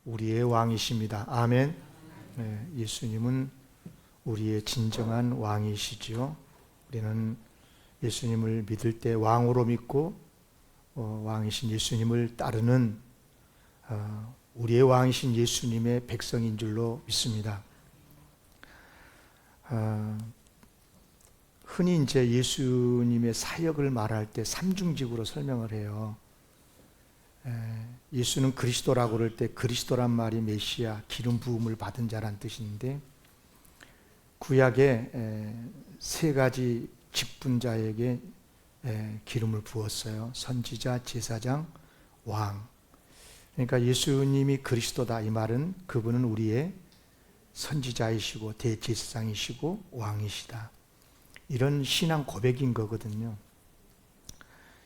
우리의 왕이십니다. 아멘. 네, 예수님은 우리의 진정한 왕이시지요. 우리는 예수님을 믿을 때 왕으로 믿고 왕이신 예수님을 따르는 우리의 왕이신 예수님의 백성인 줄로 믿습니다. 흔히 이제 예수님의 사역을 말할 때 삼중직으로 설명을 해요. 예수는 그리스도라고 그럴 때 그리스도란 말이 메시아, 기름 부음을 받은 자란 뜻인데, 구약에 세 가지 직분자에게 기름을 부었어요. 선지자, 제사장, 왕. 그러니까 예수님이 그리스도다 이 말은 그분은 우리의 선지자이시고 대제사장이시고 왕이시다, 이런 신앙 고백인 거거든요.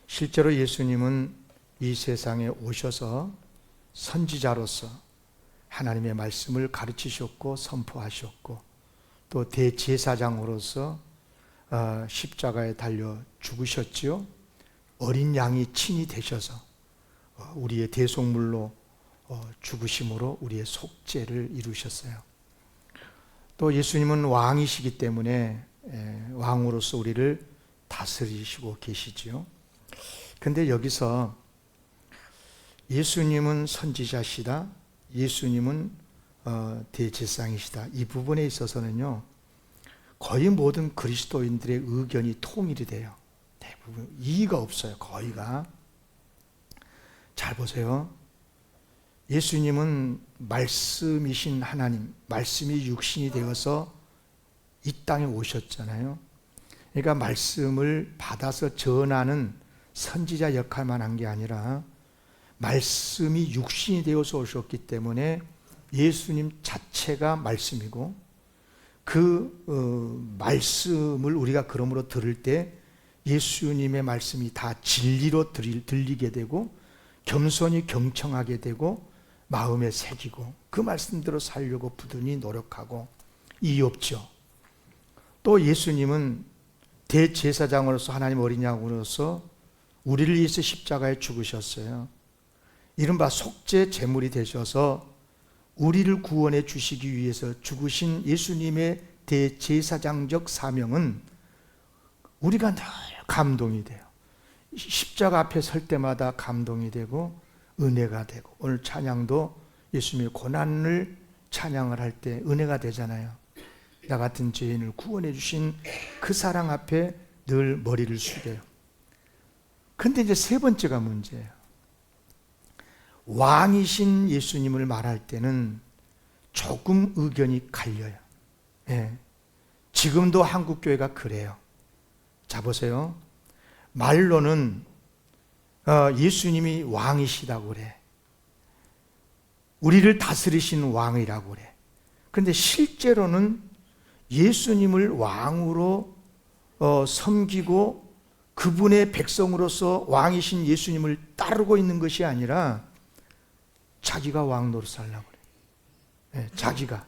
실제로 예수님은 이 세상에 오셔서 선지자로서 하나님의 말씀을 가르치셨고 선포하셨고, 또 대제사장으로서 십자가에 달려 죽으셨지요. 어린 양이 친히 되셔서 우리의 대속물로 죽으심으로 우리의 속죄를 이루셨어요. 또 예수님은 왕이시기 때문에 왕으로서 우리를 다스리시고 계시지요. 근데 여기서 예수님은 선지자시다, 예수님은 대제사장이시다, 이 부분에 있어서는요 거의 모든 그리스도인들의 의견이 통일이 돼요. 대부분 이의가 없어요. 거의가. 잘 보세요. 예수님은 말씀이신 하나님, 말씀이 육신이 되어서 이 땅에 오셨잖아요. 그러니까 말씀을 받아서 전하는 선지자 역할만 한 게 아니라 말씀이 육신이 되어서 오셨기 때문에 예수님 자체가 말씀이고, 그 말씀을 우리가 그러므로 들을 때 예수님의 말씀이 다 진리로 들리게 되고, 겸손히 경청하게 되고, 마음에 새기고, 그 말씀대로 살려고 부단히 노력하고, 이유 없죠. 또 예수님은 대제사장으로서 하나님 어린 양으로서 우리를 위해서 십자가에 죽으셨어요. 이른바 속죄 제물이 되셔서 우리를 구원해 주시기 위해서 죽으신 예수님의 대제사장적 사명은 우리가 늘 감동이 돼요. 십자가 앞에 설 때마다 감동이 되고 은혜가 되고, 오늘 찬양도 예수님의 고난을 찬양을 할 때 은혜가 되잖아요. 나 같은 죄인을 구원해 주신 그 사랑 앞에 늘 머리를 숙여요. 근데 이제 세 번째가 문제예요. 왕이신 예수님을 말할 때는 조금 의견이 갈려요. 지금도 한국교회가 그래요. 자 보세요. 말로는 예수님이 왕이시다고 그래. 우리를 다스리신 왕이라고 그래. 그런데 실제로는 예수님을 왕으로 섬기고 그분의 백성으로서 왕이신 예수님을 따르고 있는 것이 아니라 자기가 왕 노릇 하려고 그래. 자기가.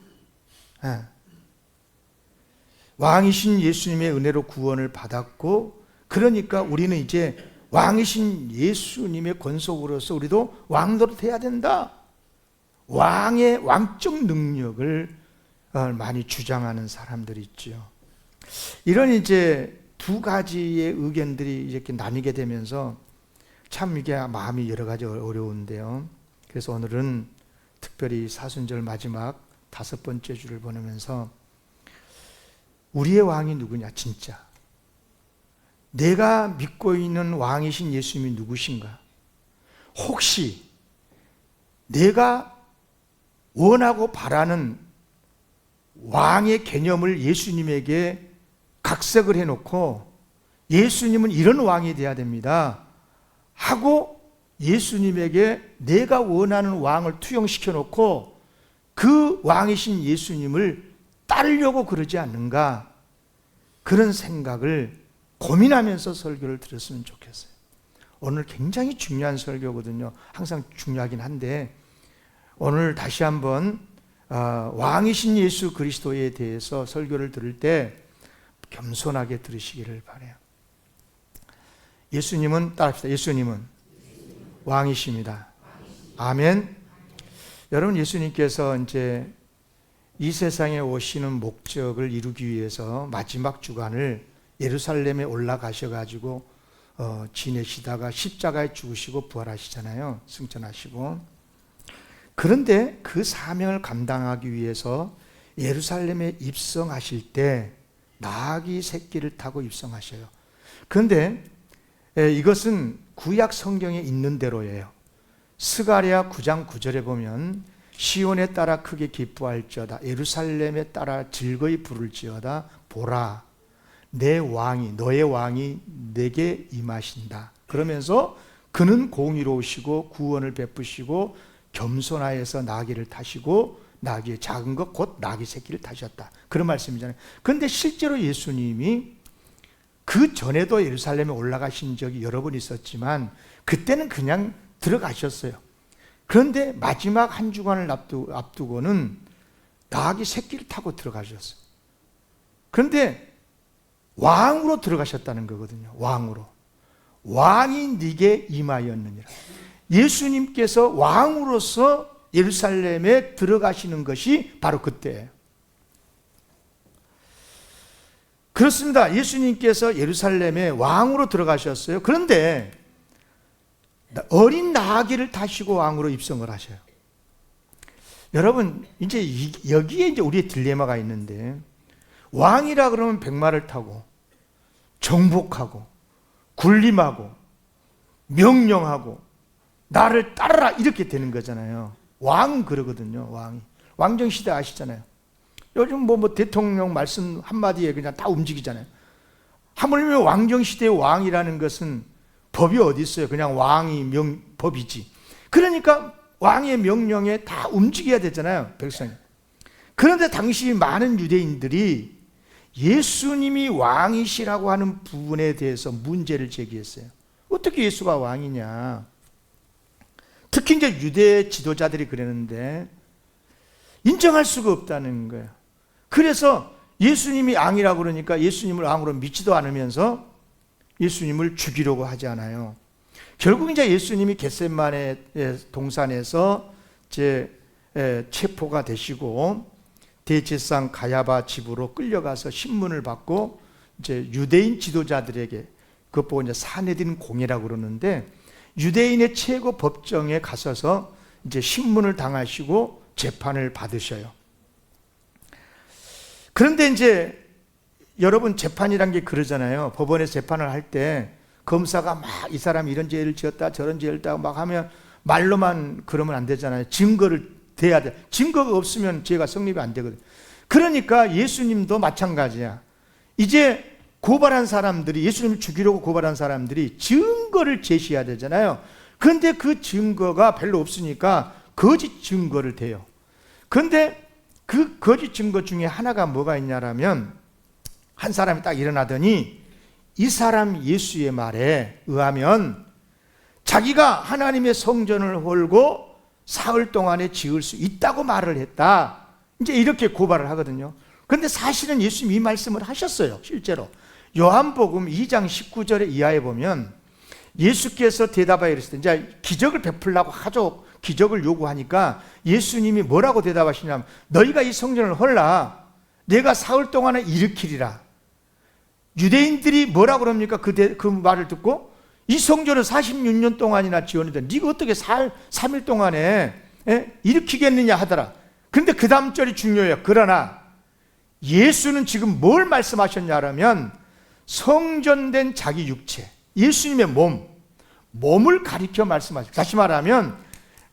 왕이신 예수님의 은혜로 구원을 받았고, 그러니까 우리는 이제 왕이신 예수님의 권속으로서 우리도 왕 노릇 해야 된다, 왕의 왕적 능력을 많이 주장하는 사람들이 있죠. 이런 이제 두 가지의 의견들이 이렇게 나뉘게 되면서 참 이게 마음이 여러 가지 어려운데요. 그래서 오늘은 특별히 사순절 마지막 5번째 주를 보내면서 우리의 왕이 누구냐, 진짜 내가 믿고 있는 왕이신 예수님이 누구신가, 혹시 내가 원하고 바라는 왕의 개념을 예수님에게 각색을 해놓고 예수님은 이런 왕이 돼야 됩니다 하고 예수님에게 내가 원하는 왕을 투영시켜 놓고 그 왕이신 예수님을 따르려고 그러지 않는가, 그런 생각을 고민하면서 설교를 들었으면 좋겠어요. 오늘 굉장히 중요한 설교거든요. 항상 중요하긴 한데 오늘 다시 한번 왕이신 예수 그리스도에 대해서 설교를 들을 때 겸손하게 들으시기를 바라요. 예수님은, 따라합시다. 예수님은 왕이십니다. 아멘. 여러분, 예수님께서 이제 이 세상에 오시는 목적을 이루기 위해서 마지막 주간을 예루살렘에 올라가셔가지고 지내시다가 십자가에 죽으시고 부활하시잖아요. 승천하시고. 그런데 그 사명을 감당하기 위해서 예루살렘에 입성하실 때 나귀 새끼를 타고 입성하셔요. 그런데 이것은 구약 성경에 있는 대로예요. 스가랴 9장 9절에 보면 시온에 따라 크게 기뻐할지어다, 예루살렘에 따라 즐거이 부를지어다. 보라, 내 왕이, 너의 왕이 내게 임하신다. 그러면서 그는 공의로우시고 구원을 베푸시고 겸손하여서 나귀를 타시고 나귀의 작은 것 곧 나귀 새끼를 타셨다. 그런 말씀이잖아요. 그런데 실제로 예수님이 그 전에도 예루살렘에 올라가신 적이 여러 번 있었지만 그때는 그냥 들어가셨어요. 그런데 마지막 한 주간을 앞두고는 나귀 새끼를 타고 들어가셨어요. 그런데 왕으로 들어가셨다는 거거든요. 왕으로. 왕이 네게 임하였느니라. 예수님께서 왕으로서 예루살렘에 들어가시는 것이 바로 그때예요. 그렇습니다. 예수님께서 예루살렘에 왕으로 들어가셨어요. 그런데 어린 나귀를 타시고 왕으로 입성을 하셔요. 여러분, 이제 여기에 이제 우리의 딜레마가 있는데, 왕이라 그러면 백마를 타고 정복하고 군림하고 명령하고 나를 따르라 이렇게 되는 거잖아요. 왕은 그러거든요. 왕이 왕정시대 아시잖아요. 요즘 뭐 대통령 말씀 한마디에 그냥 다 움직이잖아요. 하물며 왕정시대의 왕이라는 것은 법이 어디 있어요? 그냥 왕이 법이지. 그러니까 왕의 명령에 다 움직여야 되잖아요, 백성이. 그런데 당시 많은 유대인들이 예수님이 왕이시라고 하는 부분에 대해서 문제를 제기했어요. 어떻게 예수가 왕이냐? 특히 이제 유대 지도자들이 그랬는데 인정할 수가 없다는 거예요. 그래서 예수님이 왕이라고 그러니까 예수님을 왕으로 믿지도 않으면서 예수님을 죽이려고 하지 않아요. 결국 이제 예수님이 겟세마네 동산에서 체포가 되시고 대제사장 가야바 집으로 끌려가서 신문을 받고 이제 유대인 지도자들에게, 그것 보고 이제 사내들인 공회라고 그러는데, 유대인의 최고 법정에 가셔서 이제 신문을 당하시고 재판을 받으셔요. 그런데 이제 여러분, 재판이란 게 그러잖아요. 법원에서 재판을 할 때 검사가 막 이 사람이 이런 죄를 지었다 저런 죄를 했다 막 하면 말로만 그러면 안 되잖아요. 증거를 대야 돼. 증거가 없으면 죄가 성립이 안 되거든. 그러니까 예수님도 마찬가지야. 이제 고발한 사람들이, 예수님을 죽이려고 고발한 사람들이 증거를 제시해야 되잖아요. 그런데 그 증거가 별로 없으니까 거짓 증거를 대요. 그런데 그 거짓 증거 중에 하나가 뭐가 있냐라면, 한 사람이 딱 일어나더니 이 사람 예수의 말에 의하면 자기가 하나님의 성전을 헐고 사흘 동안에 지을 수 있다고 말을 했다. 이제 이렇게 고발을 하거든요. 그런데 사실은 예수님이 이 말씀을 하셨어요. 실제로 요한복음 2장 19절에 이하에 보면 예수께서 대답하여 이르시되, 이제 기적을 베풀라고 하죠. 기적을 요구하니까 예수님이 뭐라고 대답하시냐면, 너희가 이 성전을 헐라 내가 사흘 동안에 일으키리라. 유대인들이 뭐라고 그럽니까? 그 말을 듣고, 이 성전을 46년 동안이나 지었는데 네가 어떻게 3일 동안에 일으키겠느냐 하더라. 그런데 그 다음 절이 중요해요. 그러나 예수는 지금 뭘 말씀하셨냐면, 성전된 자기 육체, 예수님의 몸을 가리켜 말씀하셨어요. 다시 말하면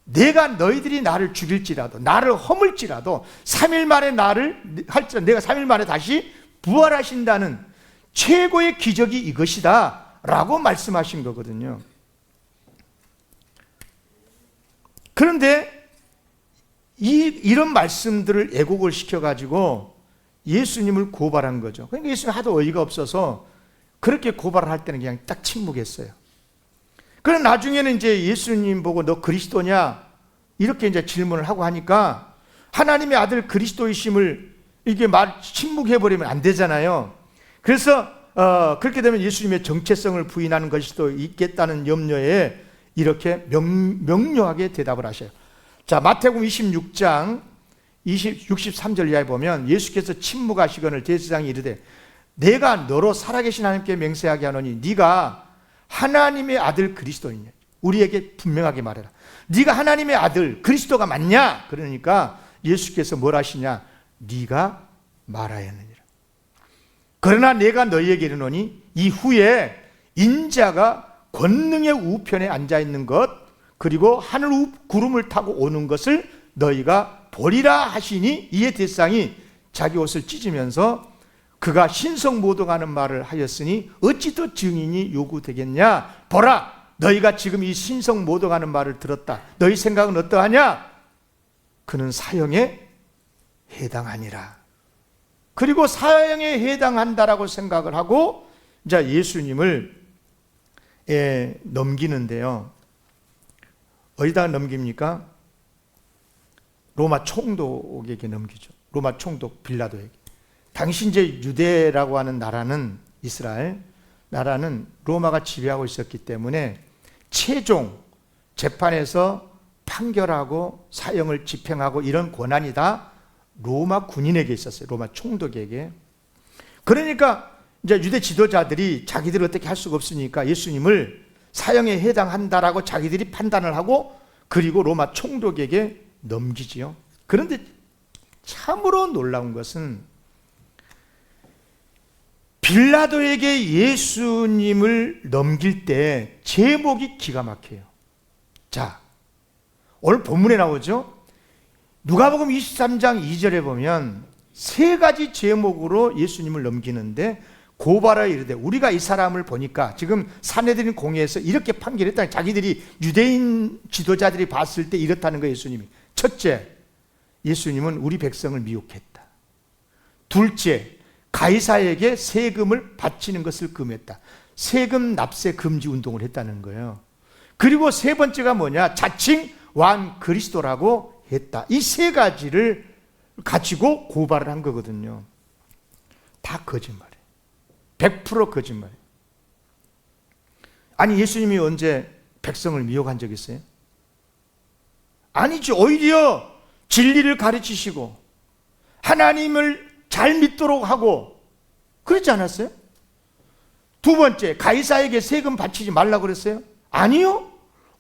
내가 너희들이 나를 죽일지라도, 나를 허물지라도 3일 만에 내가 3일 만에 다시 부활하신다는 최고의 기적이 이것이다 라고 말씀하신 거거든요. 그런데 이런 말씀들을 애곡을 시켜가지고 예수님을 고발한 거죠. 그러니까 예수님 하도 어이가 없어서 그렇게 고발을 할 때는 그냥 딱 침묵했어요. 그럼 나중에는 이제 예수님 보고 너 그리스도냐? 이렇게 이제 질문을 하고 하니까 하나님의 아들 그리스도이심을 이게 침묵해버리면 안 되잖아요. 그래서 그렇게 되면 예수님의 정체성을 부인하는 것이 또 있겠다는 염려에 이렇게 명료하게 대답을 하셔요. 자, 마태복음 26장 63절 이하에 보면 예수께서 침묵하시거늘 대제사장이 이르되 내가 너로 살아계신 하나님께 맹세하게 하노니 네가 하나님의 아들 그리스도이냐. 우리에게 분명하게 말해라. 네가 하나님의 아들 그리스도가 맞냐? 그러니까 예수께서 뭘 하시냐? 네가 말하야 하느니라. 그러나 내가 너희에게 이르노니 이후에 인자가 권능의 우편에 앉아 있는 것 그리고 하늘 구름을 타고 오는 것을 너희가 보리라 하시니, 이에 대상이 자기 옷을 찢으면서 그가 신성모독하는 말을 하였으니 어찌 더 증인이 요구되겠냐? 보라, 너희가 지금 이 신성모독하는 말을 들었다. 너희 생각은 어떠하냐? 그는 사형에 해당하니라. 그리고 사형에 해당한다라고 생각을 하고 이제 예수님을 넘기는데요. 어디다 넘깁니까? 로마 총독에게 넘기죠. 로마 총독 빌라도에게. 당시 이제 유대라고 하는 나라는, 이스라엘 나라는 로마가 지배하고 있었기 때문에 최종 재판에서 판결하고 사형을 집행하고 이런 권한이 다 로마 군인에게 있었어요. 로마 총독에게. 그러니까 이제 유대 지도자들이 자기들이 어떻게 할 수가 없으니까 예수님을 사형에 해당한다라고 자기들이 판단을 하고 그리고 로마 총독에게 넘기지요. 그런데 참으로 놀라운 것은 빌라도에게 예수님을 넘길 때 제목이 기가 막혀요. 자, 오늘 본문에 나오죠. 누가복음 23장 2절에 보면 세 가지 제목으로 예수님을 넘기는데 고발하여 이르되 우리가 이 사람을 보니까 지금 산헤드린 공회에서 이렇게 판결했다. 자기들이 유대인 지도자들이 봤을 때 이렇다는 거예요. 예수님이. 첫째, 예수님은 우리 백성을 미혹했다. 둘째, 가이사에게 세금을 바치는 것을 금했다. 세금 납세 금지 운동을 했다는 거예요. 그리고 세 번째가 뭐냐? 자칭 왕 그리스도라고 했다. 이 세 가지를 가지고 고발을 한 거거든요. 다 거짓말이에요. 100% 거짓말이에요. 아니, 예수님이 언제 백성을 미혹한 적 있어요? 아니죠. 오히려 진리를 가르치시고 하나님을 잘 믿도록 하고 그렇지 않았어요? 두 번째, 가이사에게 세금 바치지 말라고 그랬어요? 아니요.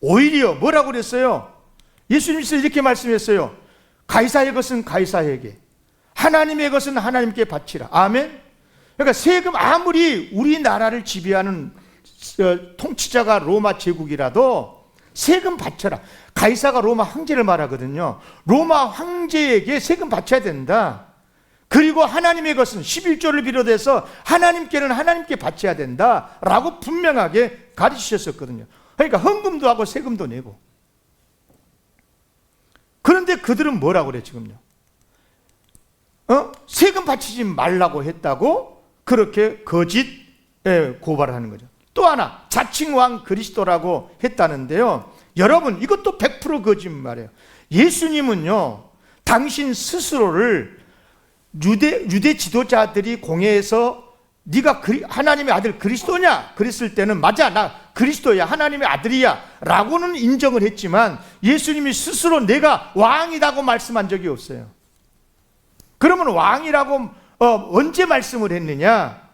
오히려 뭐라고 그랬어요? 예수님께서 이렇게 말씀했어요. 가이사의 것은 가이사에게, 하나님의 것은 하나님께 바치라. 아멘. 그러니까 세금, 아무리 우리나라를 지배하는 통치자가 로마 제국이라도 세금 바쳐라. 가이사가 로마 황제를 말하거든요. 로마 황제에게 세금 바쳐야 된다. 그리고 하나님의 것은 11조를 비롯해서 하나님께는 하나님께 바쳐야 된다라고 분명하게 가르치셨었거든요. 그러니까 헌금도 하고 세금도 내고. 그런데 그들은 뭐라고 그래 지금요? 세금 바치지 말라고 했다고 그렇게 거짓 고발을 하는 거죠. 또 하나, 자칭 왕 그리스도라고 했다는데요. 여러분, 이것도 100% 거짓말이에요. 예수님은요, 당신 스스로를 유대 지도자들이 공회에서 네가 하나님의 아들 그리스도냐? 그랬을 때는 맞아, 나 그리스도야, 하나님의 아들이야 라고는 인정을 했지만 예수님이 스스로 내가 왕이라고 말씀한 적이 없어요. 그러면 왕이라고 언제 말씀을 했느냐?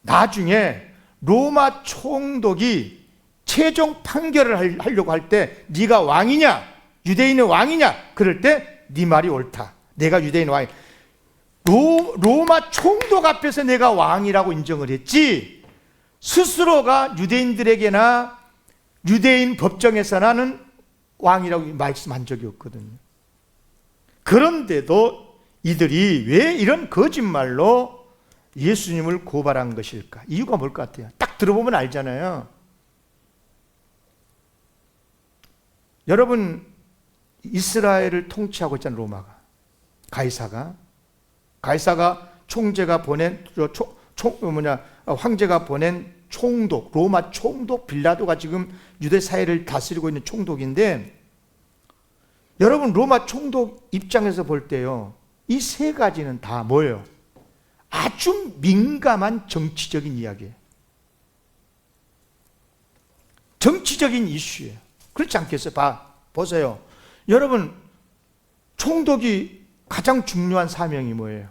나중에 로마 총독이 최종 판결을 하려고 할 때 네가 왕이냐? 유대인의 왕이냐? 그럴 때 네 말이 옳다. 내가 유대인 왕이야. 로마 총독 앞에서 내가 왕이라고 인정을 했지 스스로가 유대인들에게나 유대인 법정에서 나는 왕이라고 말씀한 적이 없거든요. 그런데도 이들이 왜 이런 거짓말로 예수님을 고발한 것일까? 이유가 뭘 것 같아요? 딱 들어보면 알잖아요. 여러분, 이스라엘을 통치하고 있잖아요. 로마가, 가이사가 총재가 보낸 황제가 보낸 총독, 로마 총독 빌라도가 지금 유대 사회를 다스리고 있는 총독인데, 여러분 로마 총독 입장에서 볼 때요, 이 세 가지는 다 뭐예요? 아주 민감한 정치적인 이야기예요. 정치적인 이슈예요. 그렇지 않겠어요? 보세요. 여러분, 총독이 가장 중요한 사명이 뭐예요?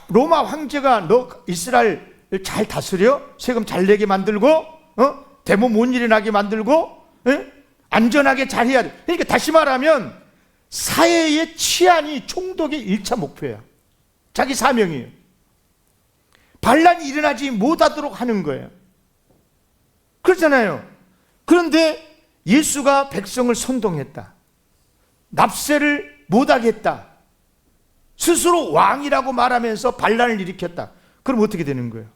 로마 황제가 너 이스라엘 잘 다스려? 세금 잘 내게 만들고, 데모 못 일어나게 만들고, 안전하게 잘 해야 돼. 그러니까 다시 말하면 사회의 치안이 총독의 1차 목표야. 자기 사명이에요. 반란이 일어나지 못하도록 하는 거예요. 그렇잖아요. 그런데 예수가 백성을 선동했다. 납세를 못하겠다. 스스로 왕이라고 말하면서 반란을 일으켰다. 그럼 어떻게 되는 거예요?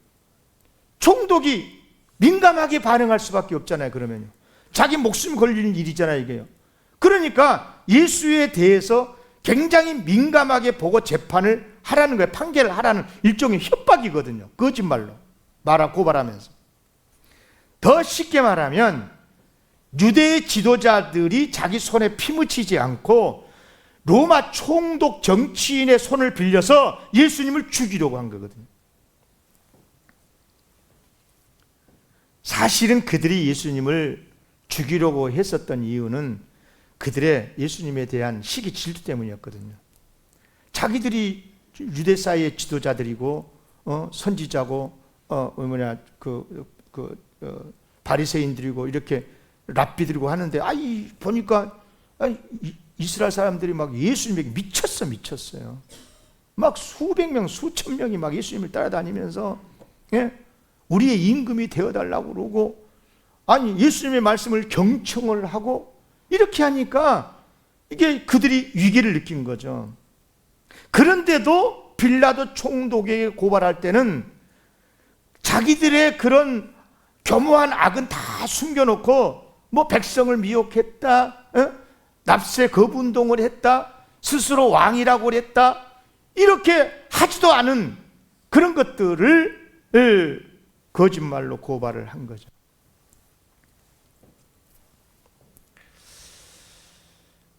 총독이 민감하게 반응할 수밖에 없잖아요. 그러면요. 자기 목숨 걸리는 일이잖아요, 이게요. 그러니까 예수에 대해서 굉장히 민감하게 보고 재판을 하라는 거예요. 판결을 하라는 일종의 협박이거든요. 거짓말로 고발하면서. 더 쉽게 말하면 유대의 지도자들이 자기 손에 피 묻히지 않고 로마 총독 정치인의 손을 빌려서 예수님을 죽이려고 한 거거든요. 사실은 그들이 예수님을 죽이려고 했었던 이유는 그들의 예수님에 대한 시기 질투 때문이었거든요. 자기들이 유대 사이의 지도자들이고 선지자고 바리새인들이고 이렇게 랍비들이고 하는데 보니까 이스라엘 사람들이 막 예수님에게 미쳤어요. 막 수백 명, 수천 명이 막 예수님을 따라다니면서 우리의 임금이 되어달라고 그러고 예수님의 말씀을 경청을 하고 이렇게 하니까 이게 그들이 위기를 느낀 거죠. 그런데도 빌라도 총독에게 고발할 때는 자기들의 그런 교묘한 악은 다 숨겨놓고 백성을 미혹했다, 납세 거부운동을 했다, 스스로 왕이라고 했다, 이렇게 하지도 않은 그런 것들을 거짓말로 고발을 한 거죠.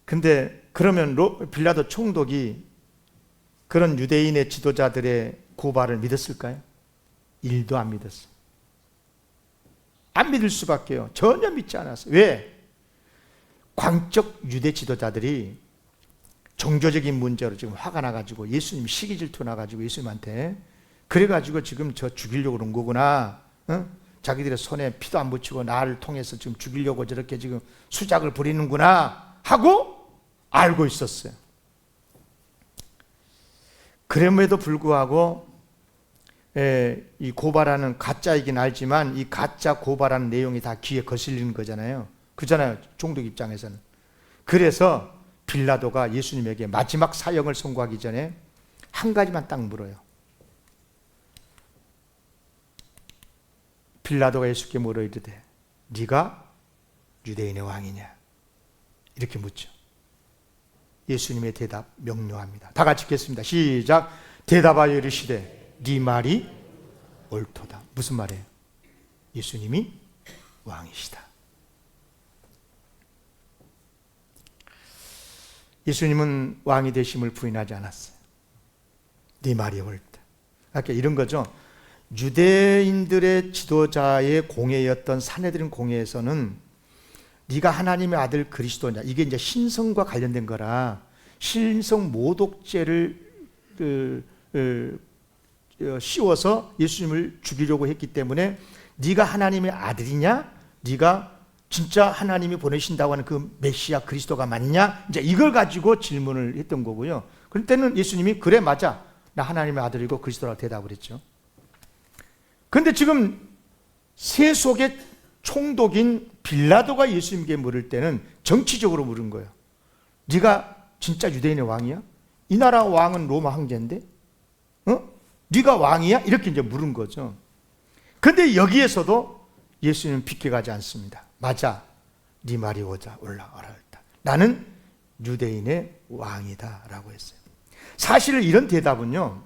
근데 그러면 빌라도 총독이 그런 유대인의 지도자들의 고발을 믿었을까요? 1도 안 믿었어요. 안 믿을 수밖에요. 전혀 믿지 않았어요. 왜? 광적 유대 지도자들이 종교적인 문제로 지금 화가 나가지고 예수님 시기 질투 나가지고 예수님한테 그래가지고 지금 저 죽이려고 그런 거구나. 자기들의 손에 피도 안 묻히고 나를 통해서 지금 죽이려고 저렇게 지금 수작을 부리는구나 하고 알고 있었어요. 그럼에도 불구하고 이 고발하는 가짜이긴 알지만 이 가짜 고발하는 내용이 다 귀에 거슬리는 거잖아요. 그잖아요. 총독 입장에서는. 그래서 빌라도가 예수님에게 마지막 사형을 선고하기 전에 한 가지만 딱 물어요. 빌라도가 예수께 물어 이르되 네가 유대인의 왕이냐? 이렇게 묻죠. 예수님의 대답 명료합니다. 다 같이 읽겠습니다. 시작. 대답하여 이르시되 네 말이 옳도다. 무슨 말이에요? 예수님이 왕이시다. 예수님은 왕이 되심을 부인하지 않았어요. 네 말이 옳다. 그러니까 이런 거죠. 유대인들의 지도자의 공회였던 산헤드린 공회에서는 네가 하나님의 아들 그리스도냐, 이게 이제 신성과 관련된 거라 신성 모독죄를 씌워서 예수님을 죽이려고 했기 때문에 네가 하나님의 아들이냐, 네가 진짜 하나님이 보내신다고 하는 그 메시아 그리스도가 맞냐, 이제 이걸 가지고 질문을 했던 거고요. 그럴 때는 예수님이 그래 맞아, 나 하나님의 아들이고 그리스도라고 대답을 했죠. 그런데 지금 세속의 총독인 빌라도가 예수님께 물을 때는 정치적으로 물은 거예요. 네가 진짜 유대인의 왕이야? 이 나라 왕은 로마 황제인데? 네가 왕이야? 이렇게 이제 물은 거죠. 그런데 여기에서도 예수님은 비켜가지 않습니다. 맞아, 네 말이 옳다. 나는 유대인의 왕이다 라고 했어요. 사실 이런 대답은요,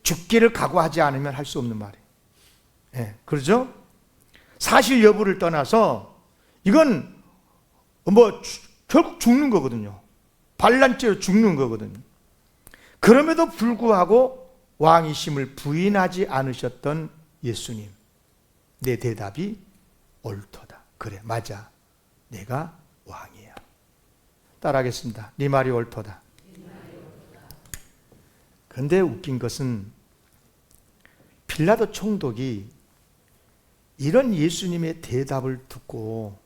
죽기를 각오하지 않으면 할 수 없는 말이에요. 네, 그러죠? 사실 여부를 떠나서 이건 결국 죽는 거거든요. 반란죄로 죽는 거거든요. 그럼에도 불구하고 왕이심을 부인하지 않으셨던 예수님, 내 대답이 옳도다. 그래 맞아, 내가 왕이야. 따라하겠습니다. 네 말이 옳도다. 그런데 웃긴 것은 빌라도 총독이 이런 예수님의 대답을 듣고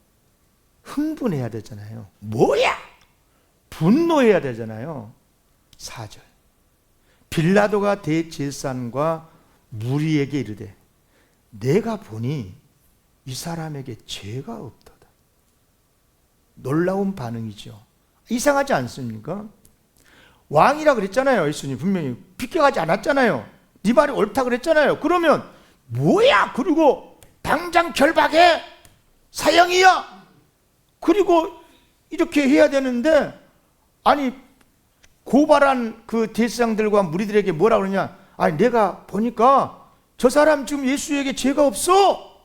흥분해야 되잖아요. 뭐야? 분노해야 되잖아요. 4절. 빌라도가 대제사장과 무리에게 이르되 내가 보니 이 사람에게 죄가 없도다. 놀라운 반응이죠. 이상하지 않습니까? 왕이라 그랬잖아요. 예수님 분명히 비껴가지 않았잖아요. 네 말이 옳다 그랬잖아요. 그러면 뭐야? 그리고 당장 결박해. 사형이야. 그리고 이렇게 해야 되는데 아니 고발한 그 대제사장들과 무리들에게 뭐라 그러냐? 아니 내가 보니까 저 사람 지금 예수에게 죄가 없어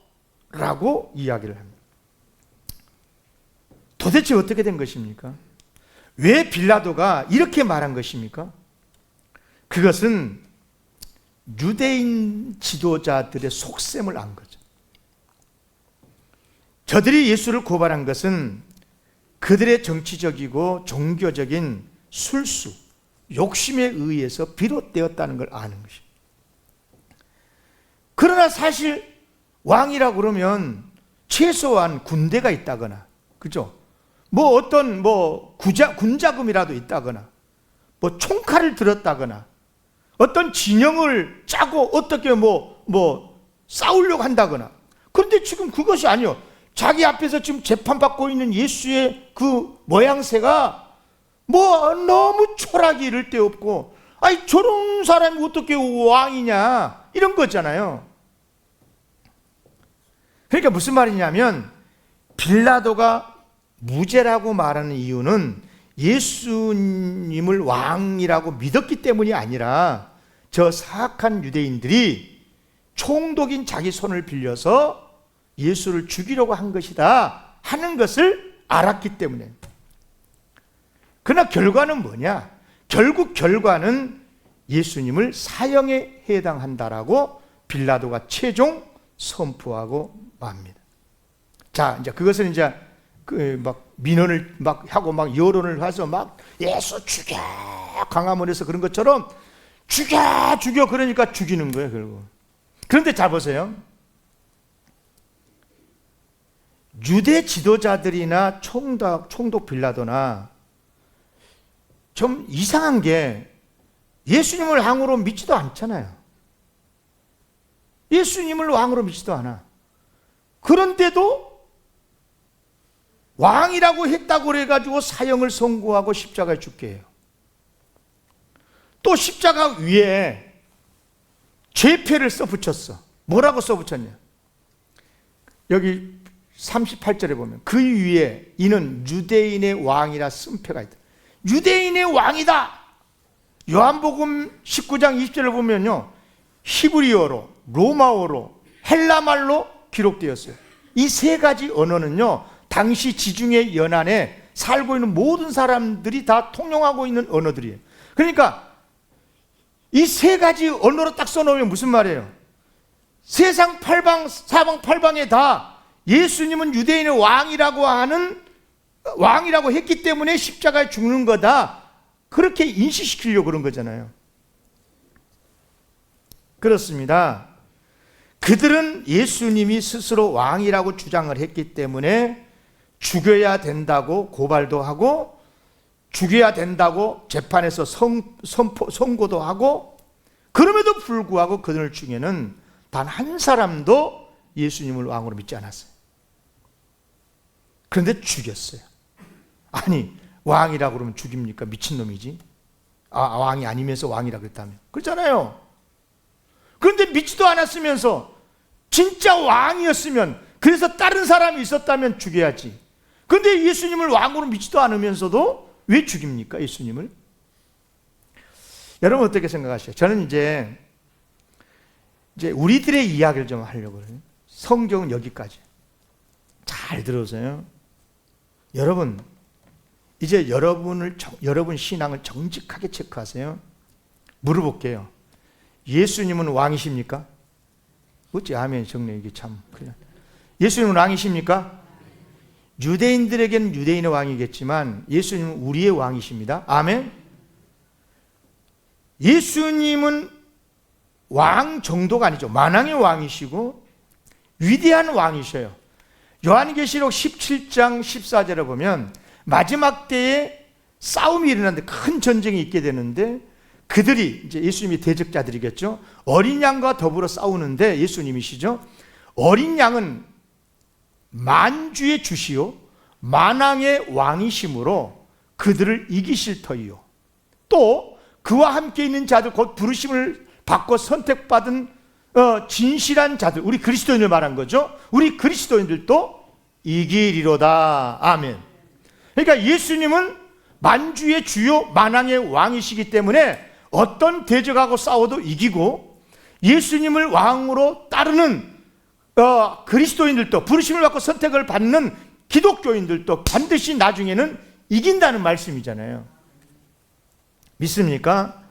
라고 이야기를 합니다. 도대체 어떻게 된 것입니까? 왜 빌라도가 이렇게 말한 것입니까? 그것은 유대인 지도자들의 속셈을 안 거죠. 저들이 예수를 고발한 것은 그들의 정치적이고 종교적인 술수, 욕심에 의해서 비롯되었다는 걸 아는 것입니다. 그러나 사실 왕이라고 그러면 최소한 군대가 있다거나, 그죠? 뭐 어떤 군자금이라도 있다거나, 뭐 총칼을 들었다거나, 어떤 진영을 짜고 어떻게 싸우려고 한다거나. 그런데 지금 그것이 아니요. 자기 앞에서 지금 재판받고 있는 예수의 그 모양새가 너무 초라하기 이를 데 없고, 아니 저런 사람이 어떻게 왕이냐 이런 거잖아요. 그러니까 무슨 말이냐면 빌라도가 무죄라고 말하는 이유는 예수님을 왕이라고 믿었기 때문이 아니라 저 사악한 유대인들이 총독인 자기 손을 빌려서 예수를 죽이려고 한 것이다 하는 것을 알았기 때문에. 그러나 결과는 뭐냐? 결국 결과는 예수님을 사형에 해당한다라고 빌라도가 최종 선포하고 맙니다. 자, 이제 그것은 이제 민원을 하고 여론을 해서 예수 죽여 광화문에서 그런 것처럼 죽여 그러니까 죽이는 거예요 결국. 그런데 잘 보세요. 유대 지도자들이나 총독 빌라도나 좀 이상한 게 예수님을 왕으로 믿지도 않잖아요. 예수님을 왕으로 믿지도 않아. 그런데도 왕이라고 했다고 그래가지고 사형을 선고하고 십자가에 죽게 해요. 또 십자가 위에 죄패를 써붙였어. 뭐라고 써붙였냐? 여기 38절에 보면 그 위에 이는 유대인의 왕이라 쓴 표가 있다. 유대인의 왕이다. 요한복음 19장 20절을 보면요, 히브리어로, 로마어로, 헬라말로 기록되었어요. 이 세 가지 언어는요, 당시 지중해 연안에 살고 있는 모든 사람들이 다 통용하고 있는 언어들이에요. 그러니까 이 세 가지 언어로 딱 써놓으면 무슨 말이에요? 세상 사방 팔방에 다 예수님은 유대인의 왕이라고 했기 때문에 십자가에 죽는 거다, 그렇게 인식시키려고 그런 거잖아요. 그렇습니다. 그들은 예수님이 스스로 왕이라고 주장을 했기 때문에 죽여야 된다고 고발도 하고, 죽여야 된다고 재판에서 선고도 하고, 그럼에도 불구하고 그들 중에는 단 한 사람도 예수님을 왕으로 믿지 않았어요. 그런데 죽였어요. 아니, 왕이라고 그러면 죽입니까? 미친놈이지. 왕이 아니면서 왕이라고 그랬다면. 그렇잖아요. 그런데 믿지도 않았으면서 진짜 왕이었으면, 그래서 다른 사람이 있었다면 죽여야지. 그런데 예수님을 왕으로 믿지도 않으면서도 왜 죽입니까? 예수님을? 여러분 어떻게 생각하세요? 저는 이제 우리들의 이야기를 좀 하려고 해요. 성경은 여기까지. 잘 들으세요. 여러분, 이제 여러분 신앙을 정직하게 체크하세요. 물어볼게요. 예수님은 왕이십니까? 어찌 아멘 정리, 이게 참 그냥. 예수님은 왕이십니까? 유대인들에게는 유대인의 왕이겠지만 예수님은 우리의 왕이십니다. 아멘. 예수님은 왕 정도가 아니죠. 만왕의 왕이시고 위대한 왕이셔요. 요한계시록 17장 14절에 보면 마지막 때에 싸움이 일어나는데, 큰 전쟁이 있게 되는데, 그들이 이제 예수님이 대적자들이겠죠. 어린 양과 더불어 싸우는데, 예수님이시죠. 어린 양은 만주의 주시요 만왕의 왕이심으로 그들을 이기실 터이요, 또 그와 함께 있는 자들, 곧 부르심을 받고 선택받은 진실한 자들, 우리 그리스도인을 말한 거죠. 우리 그리스도인들도 이기리로다. 아멘. 그러니까 예수님은 만주의 주요 만왕의 왕이시기 때문에 어떤 대적하고 싸워도 이기고, 예수님을 왕으로 따르는 그리스도인들도, 부르심을 받고 선택을 받는 기독교인들도 반드시 나중에는 이긴다는 말씀이잖아요. 믿습니까?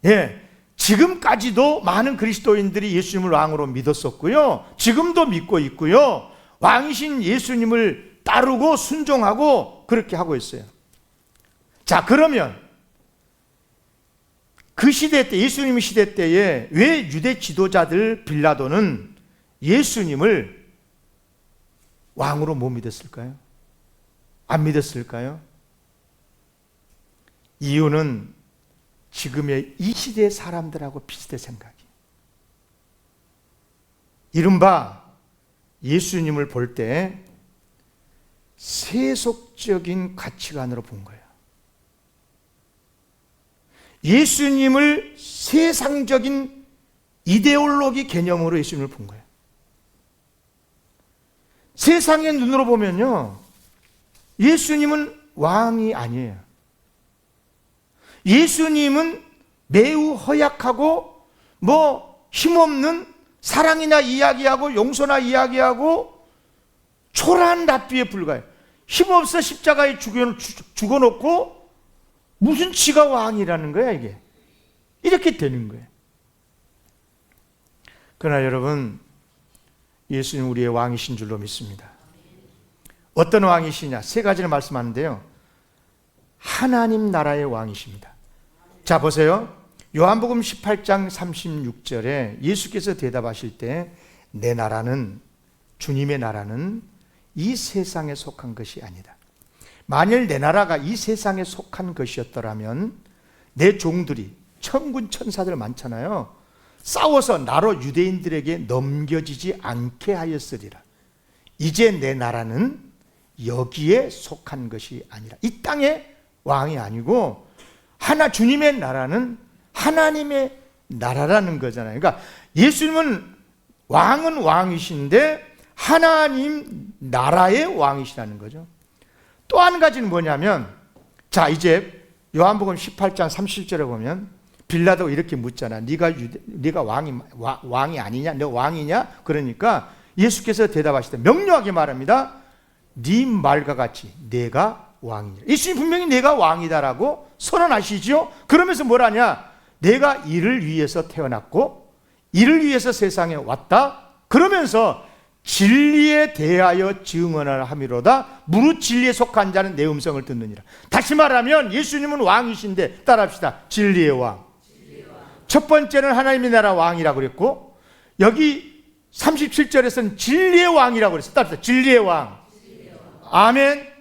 예. 지금까지도 많은 그리스도인들이 예수님을 왕으로 믿었었고요. 지금도 믿고 있고요. 왕이신 예수님을 따르고 순종하고 그렇게 하고 있어요. 자, 그러면 그 시대 때, 예수님 시대 때에 왜 유대 지도자들 빌라도는 예수님을 왕으로 못 믿었을까요? 안 믿었을까요? 이유는 지금의 이 시대의 사람들하고 비슷해 생각이. 이른바 예수님을 볼 때 세속적인 가치관으로 본 거예요. 예수님을 세상적인 이데올로기 개념으로 예수님을 본 거예요. 세상의 눈으로 보면요, 예수님은 왕이 아니에요. 예수님은 매우 허약하고 힘없는, 사랑이나 이야기하고 용서나 이야기하고 초라한 랍비에 불과해요. 힘없어 십자가에 죽어놓고 무슨 지가 왕이라는 거야, 이게. 이렇게 되는 거예요. 그러나 여러분, 예수님 우리의 왕이신 줄로 믿습니다. 어떤 왕이시냐? 세 가지를 말씀하는데요, 하나님 나라의 왕이십니다. 자, 보세요. 요한복음 18장 36절에 예수께서 대답하실 때, 내 나라는, 주님의 나라는 이 세상에 속한 것이 아니다. 만일 내 나라가 이 세상에 속한 것이었더라면 내 종들이, 천군 천사들 많잖아요, 싸워서 나로 유대인들에게 넘겨지지 않게 하였으리라. 이제 내 나라는 여기에 속한 것이 아니라, 이 땅의 왕이 아니고 주님의 나라는 하나님의 나라라는 거잖아요. 그러니까 예수님은 왕은 왕이신데 하나님 나라의 왕이시라는 거죠. 또 한 가지는 뭐냐면, 자, 이제 요한복음 18장 30절에 보면 빌라도가 이렇게 묻잖아. 네가 왕이 아니냐? 너 왕이냐? 그러니까 예수께서 대답하시되 명료하게 말합니다. 네 말과 같이 내가 왕이냐. 예수님 분명히 내가 왕이다라고 선언하시죠. 그러면서 뭐라냐? 내가 이를 위해서 태어났고 이를 위해서 세상에 왔다. 그러면서 진리에 대하여 증언을 함이로다. 무릇 진리에 속한 자는 내 음성을 듣느니라. 다시 말하면 예수님은 왕이신데, 따라합시다. 진리의 왕. 첫 번째는 하나님의 나라 왕이라고 그랬고, 여기 37절에서는 진리의 왕이라고 그랬어요. 따라합시다. 진리의 왕. 아멘.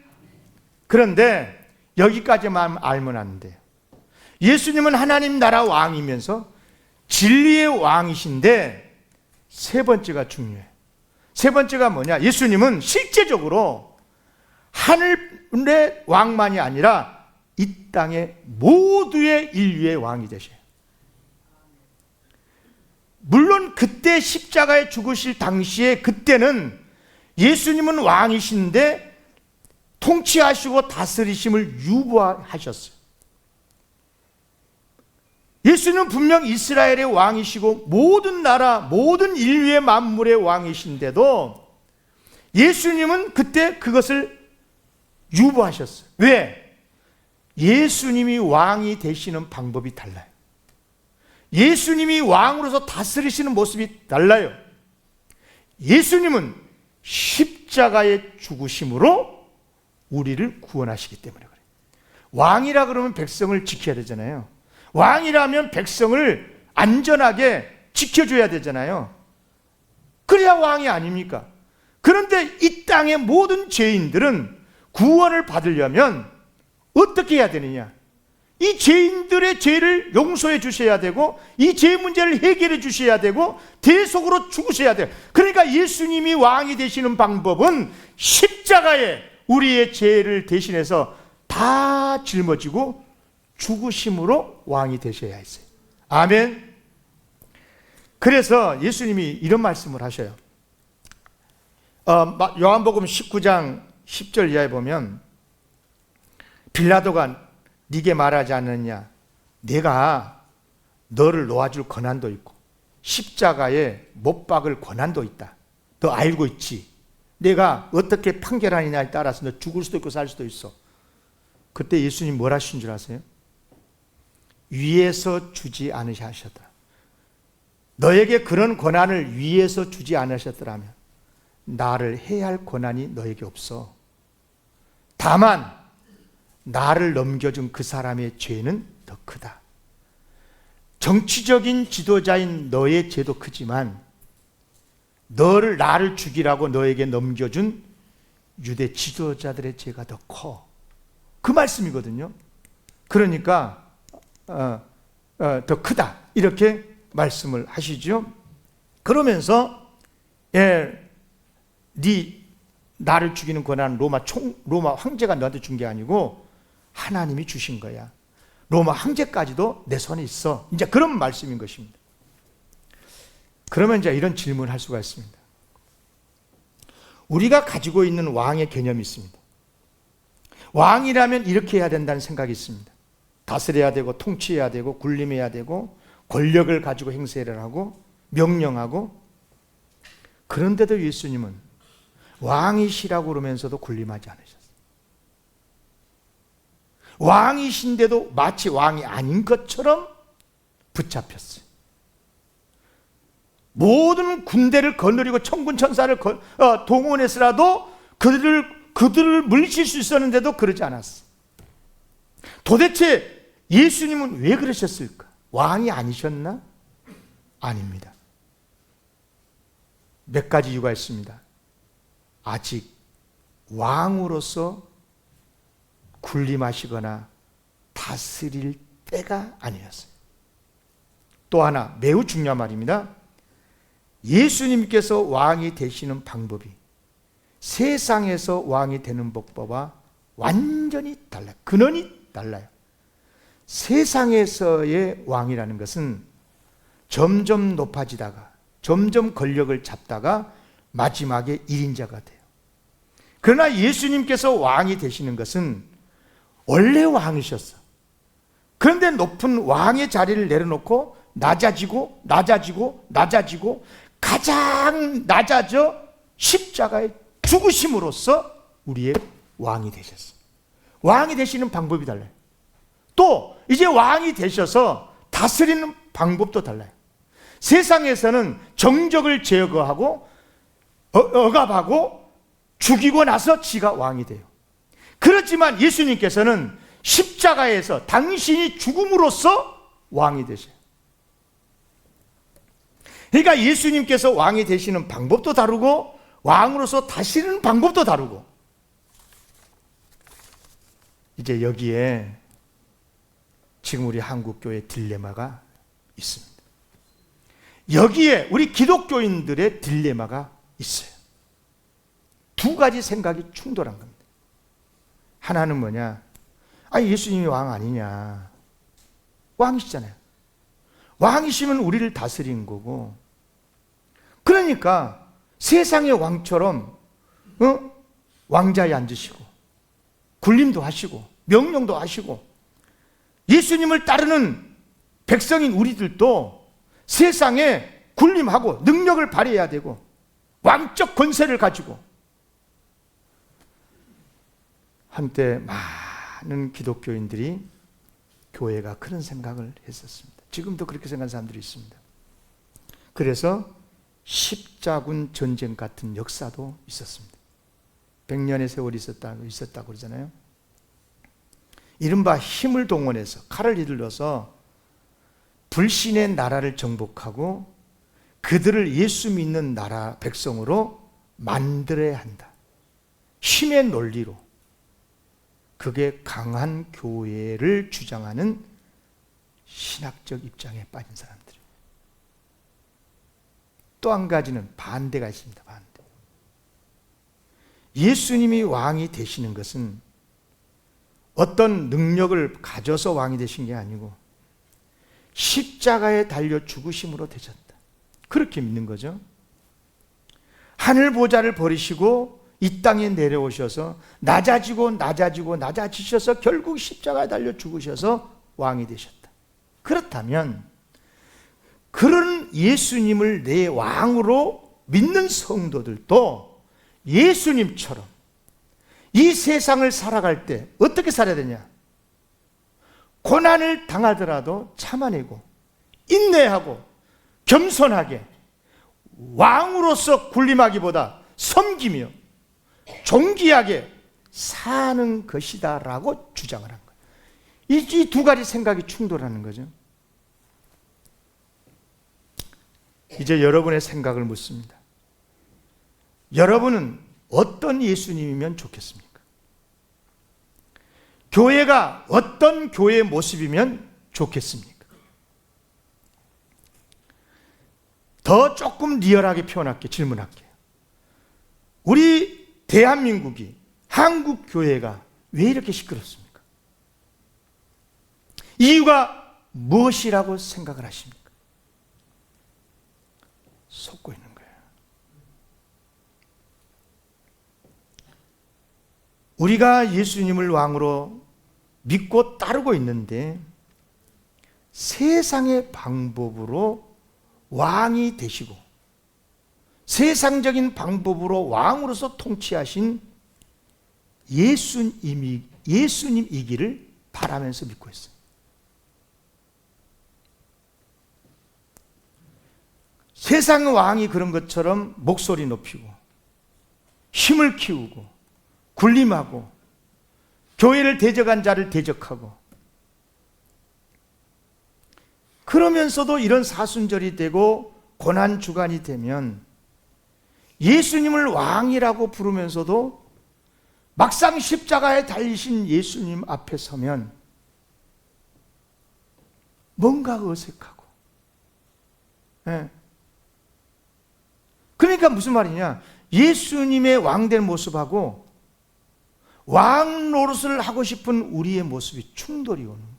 그런데 여기까지만 알면 안 돼요. 예수님은 하나님 나라 왕이면서 진리의 왕이신데 세 번째가 중요해요. 세 번째가 뭐냐? 예수님은 실제적으로 하늘의 왕만이 아니라 이 땅의 모두의 인류의 왕이 되셔요. 물론 그때 십자가에 죽으실 당시에, 그때는 예수님은 왕이신데 통치하시고 다스리심을 유보하셨어요. 예수님은 분명 이스라엘의 왕이시고 모든 나라, 모든 인류의 만물의 왕이신데도 예수님은 그때 그것을 유보하셨어요. 왜? 예수님이 왕이 되시는 방법이 달라요. 예수님이 왕으로서 다스리시는 모습이 달라요. 예수님은 십자가의 죽으심으로 우리를 구원하시기 때문에 그래요. 왕이라 그러면 백성을 지켜야 되잖아요. 왕이라면 백성을 안전하게 지켜줘야 되잖아요. 그래야 왕이 아닙니까? 그런데 이 땅의 모든 죄인들은 구원을 받으려면 어떻게 해야 되느냐? 이 죄인들의 죄를 용서해 주셔야 되고, 이 죄 문제를 해결해 주셔야 되고, 대속으로 죽으셔야 돼요. 그러니까 예수님이 왕이 되시는 방법은 십자가에 우리의 죄를 대신해서 다 짊어지고 죽으심으로 왕이 되셔야 했어요. 아멘. 그래서 예수님이 이런 말씀을 하셔요. 요한복음 19장 10절 이하에 보면, 빌라도가 네게 말하지 않느냐, 내가 너를 놓아줄 권한도 있고 십자가에 못 박을 권한도 있다. 너 알고 있지? 내가 어떻게 판결하느냐에 따라서 너 죽을 수도 있고 살 수도 있어. 그때 예수님 뭘 하신 줄 아세요? 위에서 주지 않으셨다. 너에게 그런 권한을 위에서 주지 않으셨더라면 나를 해야 할 권한이 너에게 없어. 다만 나를 넘겨준 그 사람의 죄는 더 크다. 정치적인 지도자인 너의 죄도 크지만 나를 죽이라고 너에게 넘겨준 유대 지도자들의 죄가 더 커. 그 말씀이거든요. 그러니까 더 크다, 이렇게 말씀을 하시죠. 그러면서 나를 죽이는 권한은 로마 황제가 너한테 준 게 아니고 하나님이 주신 거야. 로마 황제까지도 내 손에 있어. 이제 그런 말씀인 것입니다. 그러면 이제 이런 질문을 할 수가 있습니다. 우리가 가지고 있는 왕의 개념이 있습니다. 왕이라면 이렇게 해야 된다는 생각이 있습니다. 다스려야 되고, 통치해야 되고, 군림해야 되고, 권력을 가지고 행세를 하고, 명령하고. 그런데도 예수님은 왕이시라고 그러면서도 군림하지 않으셨어요. 왕이신데도 마치 왕이 아닌 것처럼 붙잡혔어요. 모든 군대를 거느리고 천군 천사를 동원해서라도 그들을 물리칠 수 있었는데도 그러지 않았어요. 도대체 예수님은 왜 그러셨을까? 왕이 아니셨나? 아닙니다. 몇 가지 이유가 있습니다. 아직 왕으로서 군림하시거나 다스릴 때가 아니었어요. 또 하나 매우 중요한 말입니다. 예수님께서 왕이 되시는 방법이 세상에서 왕이 되는 법과 완전히 달라요. 근원이 달라요. 세상에서의 왕이라는 것은 점점 높아지다가 점점 권력을 잡다가 마지막에 1인자가 돼요. 그러나 예수님께서 왕이 되시는 것은 원래 왕이셨어. 그런데 높은 왕의 자리를 내려놓고 낮아지고 가장 낮아져 십자가에 죽으심으로써 우리의 왕이 되셨어. 왕이 되시는 방법이 달라요. 또 이제 왕이 되셔서 다스리는 방법도 달라요. 세상에서는 정적을 제거하고 억압하고 죽이고 나서 지가 왕이 돼요. 그렇지만 예수님께서는 십자가에서 당신이 죽음으로써 왕이 되셔요. 그러니까 예수님께서 왕이 되시는 방법도 다르고 왕으로서 다스리는 방법도 다르고, 이제 여기에 지금 우리 한국교회 딜레마가 있습니다. 여기에 우리 기독교인들의 딜레마가 있어요. 두 가지 생각이 충돌한 겁니다. 하나는 뭐냐? 예수님이 왕 아니냐? 왕이시잖아요. 왕이시면 우리를 다스리는 거고, 그러니까 세상의 왕처럼 왕자에 앉으시고 군림도 하시고 명령도 하시고, 예수님을 따르는 백성인 우리들도 세상에 군림하고 능력을 발휘해야 되고 왕적 권세를 가지고. 한때 많은 기독교인들이 교회가 그런 생각을 했었습니다. 지금도 그렇게 생각하는 사람들이 있습니다. 그래서 십자군 전쟁 같은 역사도 있었습니다. 100년의 세월이 있었다고 그러잖아요. 이른바 힘을 동원해서 칼을 휘둘러서 불신의 나라를 정복하고 그들을 예수 믿는 나라 백성으로 만들어야 한다. 힘의 논리로. 그게 강한 교회를 주장하는 신학적 입장에 빠진 사람들이에요. 또 한 가지는 반대가 있습니다. 반대. 예수님이 왕이 되시는 것은 어떤 능력을 가져서 왕이 되신 게 아니고 십자가에 달려 죽으심으로 되셨다. 그렇게 믿는 거죠. 하늘 보좌를 버리시고 이 땅에 내려오셔서 낮아지셔서 결국 십자가에 달려 죽으셔서 왕이 되셨다. 그렇다면 그런 예수님을 내 왕으로 믿는 성도들도 예수님처럼 이 세상을 살아갈 때 어떻게 살아야 되냐? 고난을 당하더라도 참아내고 인내하고 겸손하게 왕으로서 군림하기보다 섬기며 존귀하게 사는 것이다 라고 주장을 한 거예요. 이 두 가지 생각이 충돌하는 거죠. 이제 여러분의 생각을 묻습니다. 여러분은 어떤 예수님이면 좋겠습니까? 교회가 어떤 교회의 모습이면 좋겠습니까? 더 조금 리얼하게 표현할게요. 질문할게요. 우리 대한민국이, 한국 교회가 왜 이렇게 시끄럽습니까? 이유가 무엇이라고 생각을 하십니까? 속고 있는 거예요. 우리가 예수님을 왕으로 믿고 따르고 있는데 세상의 방법으로 왕이 되시고 세상적인 방법으로 왕으로서 통치하신 예수님이기를 바라면서 믿고 있어요. 세상의 왕이 그런 것처럼 목소리 높이고 힘을 키우고 군림하고 교회를 대적한 자를 대적하고 그러면서도 이런 사순절이 되고 고난주간이 되면 예수님을 왕이라고 부르면서도 막상 십자가에 달리신 예수님 앞에 서면 뭔가 어색하고. 네. 그러니까 무슨 말이냐? 예수님의 왕된 모습하고 왕 노릇을 하고 싶은 우리의 모습이 충돌이 오는 거예요.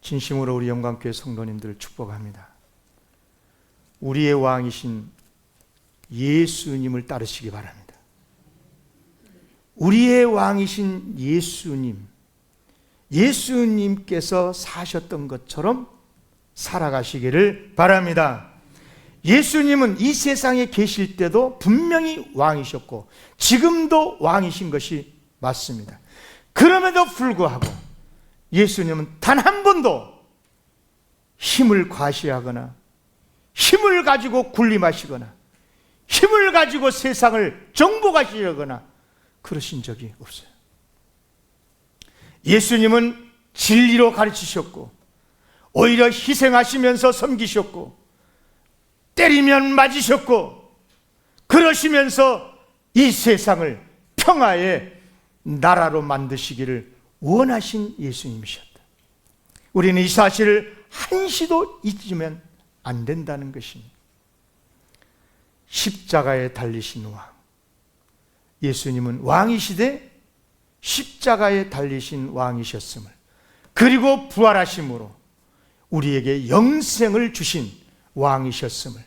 진심으로 우리 영광교회 성도님들을 축복합니다. 우리의 왕이신 예수님을 따르시기 바랍니다. 우리의 왕이신 예수님께서 사셨던 것처럼 살아가시기를 바랍니다. 예수님은 이 세상에 계실 때도 분명히 왕이셨고 지금도 왕이신 것이 맞습니다. 그럼에도 불구하고 예수님은 단 한 번도 힘을 과시하거나 힘을 가지고 군림하시거나 힘을 가지고 세상을 정복하시려거나 그러신 적이 없어요. 예수님은 진리로 가르치셨고 오히려 희생하시면서 섬기셨고 때리면 맞으셨고 그러시면서 이 세상을 평화의 나라로 만드시기를 원하신 예수님이셨다. 우리는 이 사실을 한시도 잊으면 안 된다는 것입니다. 십자가에 달리신 왕, 예수님은 왕이시되 십자가에 달리신 왕이셨음을, 그리고 부활하심으로 우리에게 영생을 주신 왕이셨음을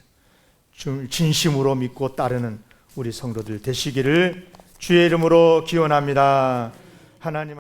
진심으로 믿고 따르는 우리 성도들 되시기를 주의 이름으로 기원합니다. 하나님